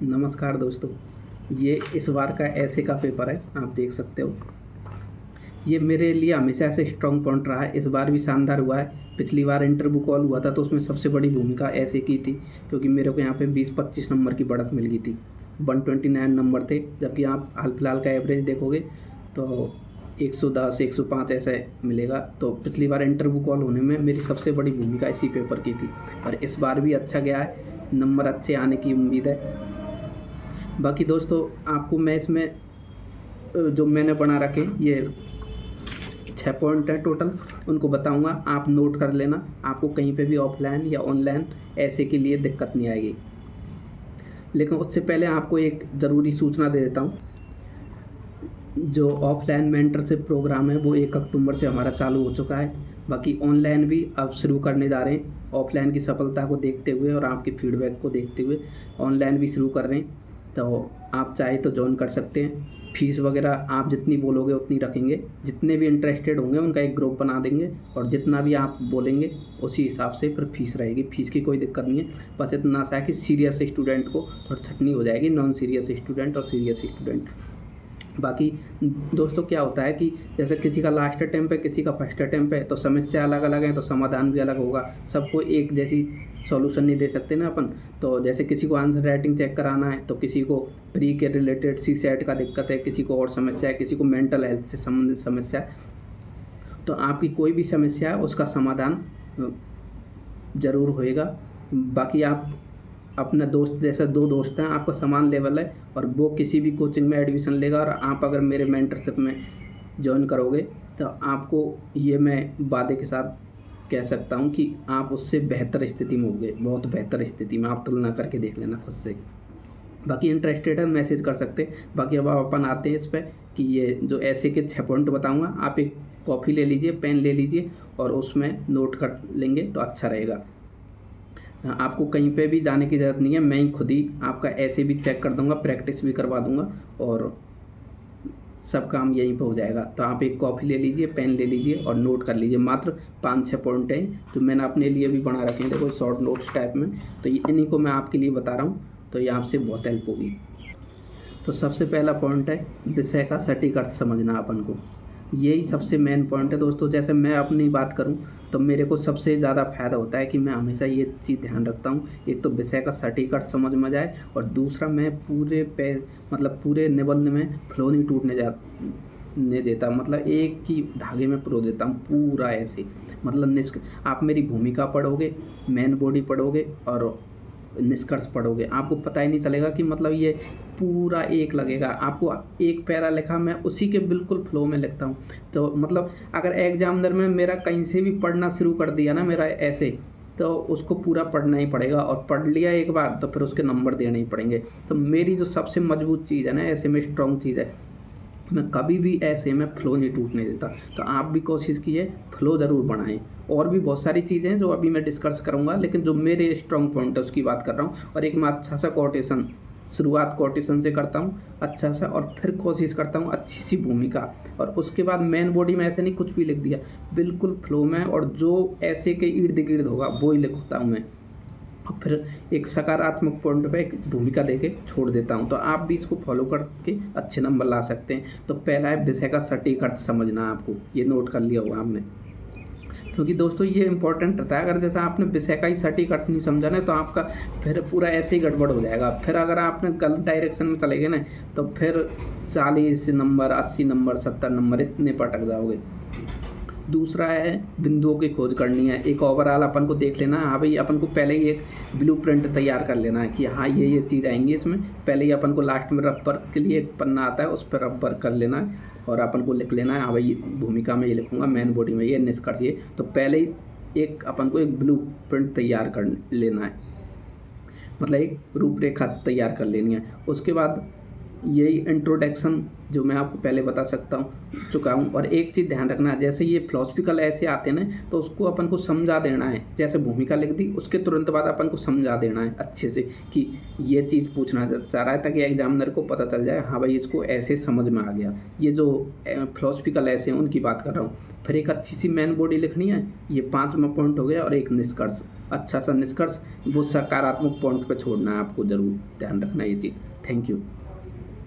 नमस्कार दोस्तों। ये इस बार का ऐसे का पेपर है, आप देख सकते हो। ये मेरे लिए हमेशा से स्ट्रॉन्ग पॉइंट रहा है, इस बार भी शानदार हुआ है। पिछली बार इंटरव्यू कॉल हुआ था तो उसमें सबसे बड़ी भूमिका ऐसे की थी, क्योंकि मेरे को यहाँ पे 20-25 नंबर की बढ़त मिल गई थी। 129 नंबर थे, जबकि आप हाल फिलहाल का एवरेज देखोगे तो 110 105 ऐसा मिलेगा। तो पिछली बार इंटरव्यू कॉल होने में मेरी सबसे बड़ी भूमिका इसी पेपर की थी, और इस बार भी अच्छा गया है, नंबर अच्छे आने की उम्मीद है। बाकी दोस्तों, आपको मैं इसमें जो मैंने बना रखे ये 6 पॉइंट है टोटल, उनको बताऊंगा, आप नोट कर लेना। आपको कहीं पे भी ऑफलाइन या ऑनलाइन ऐसे के लिए दिक्कत नहीं आएगी। लेकिन उससे पहले आपको एक ज़रूरी सूचना दे देता हूँ। जो ऑफलाइन मेंटरशिप प्रोग्राम है वो 1 अक्टूबर से हमारा चालू हो चुका है। बाकी ऑनलाइन भी अब शुरू करने जा रहे हैं। ऑफलाइन की सफलता को देखते हुए और आपके फीडबैक को देखते हुए ऑनलाइन भी शुरू कर रहे हैं, तो आप चाहे तो ज्वाइन कर सकते हैं। फीस वगैरह आप जितनी बोलोगे उतनी रखेंगे, जितने भी इंटरेस्टेड होंगे उनका एक ग्रुप बना देंगे, और जितना भी आप बोलेंगे उसी हिसाब से फिर फीस रहेगी। फीस की कोई दिक्कत नहीं है, बस इतना सा है कि सीरियस स्टूडेंट को थोड़ी छटनी हो जाएगी, नॉन सीरियस स्टूडेंट और सीरियस स्टूडेंट। बाकी दोस्तों, क्या होता है कि जैसे किसी का लास्ट अटेम्प्ट है, किसी का फर्स्ट अटेम्प्ट है, तो समस्या अलग अलग है तो समाधान भी अलग होगा। सबको एक जैसी सॉल्यूशन नहीं दे सकते ना अपन। तो जैसे किसी को आंसर राइटिंग चेक कराना है, तो किसी को प्री के रिलेटेड सी सेट का दिक्कत है, किसी को और समस्या है, किसी को मेंटल हेल्थ से संबंधित समस्या है। तो आपकी कोई भी समस्या है उसका समाधान ज़रूर होएगा। बाकी आप अपने दोस्त जैसे 2 दोस्त हैं, आपका समान लेवल है, और वो किसी भी कोचिंग में एडमिशन लेगा, और आप अगर मेरे मेंटरशिप में ज्वाइन करोगे तो आपको ये मैं वादे के साथ कह सकता हूँ कि आप उससे बेहतर स्थिति में होंगे, बहुत बेहतर स्थिति में। आप तुलना करके देख लेना खुद से। बाकी इंटरेस्टेड है मैसेज कर सकते हैं। बाकी अब अपन आते हैं इस पर कि ये जो ऐसे के 6 पॉइंट बताऊँगा, आप एक कॉपी ले लीजिए, पेन ले लीजिए, और उसमें नोट कर लेंगे तो अच्छा रहेगा। आपको कहीं पे भी जाने की ज़रूरत नहीं है, मैं ही खुद ही आपका ऐसे भी चेक कर दूंगा, प्रैक्टिस भी करवा दूंगा, और सब काम यहीं पे हो जाएगा। तो आप एक कॉपी ले लीजिए, पेन ले लीजिए और नोट कर लीजिए। मात्र 5-6 पॉइंट हैं जो मैंने अपने लिए भी बना रखे हैं, देखो शॉर्ट नोट्स टाइप में। तो इन्हीं को मैं आपके लिए बता रहा हूँ, तो ये आपसे बहुत हेल्प होगी। तो सबसे पहला पॉइंट है विषय का सटीक अर्थ समझना। अपन को यही सबसे मेन पॉइंट है दोस्तों। जैसे मैं अपनी बात करूं तो मेरे को सबसे ज़्यादा फ़ायदा होता है कि मैं हमेशा ये चीज़ ध्यान रखता हूं, एक तो विषय का सटीक अर्थ समझ में जाए, और दूसरा मैं पूरे निबंध में फ्लो नहीं टूटने देता। मतलब एक ही धागे में पिरो देता हूँ पूरा ऐसे। मतलब आप मेरी भूमिका पढ़ोगे, मेन बॉडी पढ़ोगे और निष्कर्ष पढ़ोगे, आपको पता ही नहीं चलेगा कि मतलब ये पूरा एक लगेगा। आपको एक पैरा लिखा, मैं उसी के बिल्कुल फ्लो में लिखता हूँ। तो मतलब अगर एग्जामिनर में मेरा कहीं से भी पढ़ना शुरू कर दिया ना मेरा ऐसे, तो उसको पूरा पढ़ना ही पड़ेगा, और पढ़ लिया एक बार तो फिर उसके नंबर देने ही पड़ेंगे। तो मेरी जो सबसे मजबूत चीज़ है ना, ऐसे में स्ट्रॉन्ग चीज़ है, मैं कभी भी ऐसे में फ्लो नहीं टूटने देता। तो आप भी कोशिश कीजिए, फ्लो ज़रूर बढ़ाएं। और भी बहुत सारी चीज़ें हैं जो अभी मैं डिस्कस करूंगा, लेकिन जो मेरे स्ट्रॉन्ग पॉइंट है उसकी बात कर रहा हूँ। और एक मैं अच्छा सा कोटेशन, शुरुआत कोटेशन से करता हूँ अच्छा सा, और फिर कोशिश करता हूँ अच्छी सी भूमिका, और उसके बाद मेन बॉडी में ऐसे नहीं कुछ भी लिख दिया, बिल्कुल फ्लो में, और जो ऐसे के इर्द गिर्द होगा वो ही लिखता हूँ मैं। और फिर एक सकारात्मक पॉइंट पे एक भूमिका देके छोड़ देता हूँ। तो आप भी इसको फॉलो करके अच्छे नंबर ला सकते हैं। तो पहला है विषय का सटीक अर्थ समझना। आपको ये नोट कर लिया होगा आपने, क्योंकि दोस्तों ये इंपॉर्टेंट रहता है। अगर जैसा आपने विषय का ही सटीक अर्थ नहीं समझा ना, तो आपका फिर पूरा ऐसे ही गड़बड़ हो जाएगा। फिर अगर आपने गलत डायरेक्शन में चले गए ना, तो फिर 40 नंबर, 80 नंबर, 70 नंबर इतने पटक जाओगे। दूसरा है बिंदुओं की खोज करनी है। एक ओवरऑल अपन को देख लेना है, हाँ भाई, अपन को पहले ही एक ब्लूप्रिंट तैयार कर लेना है कि हाँ ये चीज़ आएंगी इसमें। पहले ही अपन को लास्ट में रबर के लिए एक पन्ना आता है, उस पर रबर कर लेना है, और अपन को लिख लेना है हाँ भाई भूमिका में ये लिखूंगा, मेन बॉडी में ये, निष्कर्ष ये। तो पहले ही एक अपन को एक ब्लूप्रिंट तैयार कर लेना है, मतलब एक रूपरेखा तैयार कर लेनी है। उसके बाद यही इंट्रोडक्शन जो मैं आपको पहले बता चुका हूँ। और एक चीज़ ध्यान रखना, जैसे ये फिलोसफिकल ऐसे आते हैं ना, तो उसको अपन को समझा देना है। जैसे भूमिका लिख दी, उसके तुरंत बाद अपन को समझा देना है अच्छे से कि ये चीज़ पूछना चाह रहा है, ताकि एग्जामिनर को पता चल जाए हाँ भाई इसको ऐसे समझ में आ गया। ये जो फिलोसफिकल ऐसे हैं उनकी बात कर रहा हूँ। फिर एक अच्छी सी मेन बॉडी लिखनी है, ये 5वां पॉइंट हो गया। और एक निष्कर्ष, अच्छा सा निष्कर्ष, वो सकारात्मक पॉइंट पे छोड़ना है आपको, ज़रूर ध्यान रखना ये चीज़। Thank you.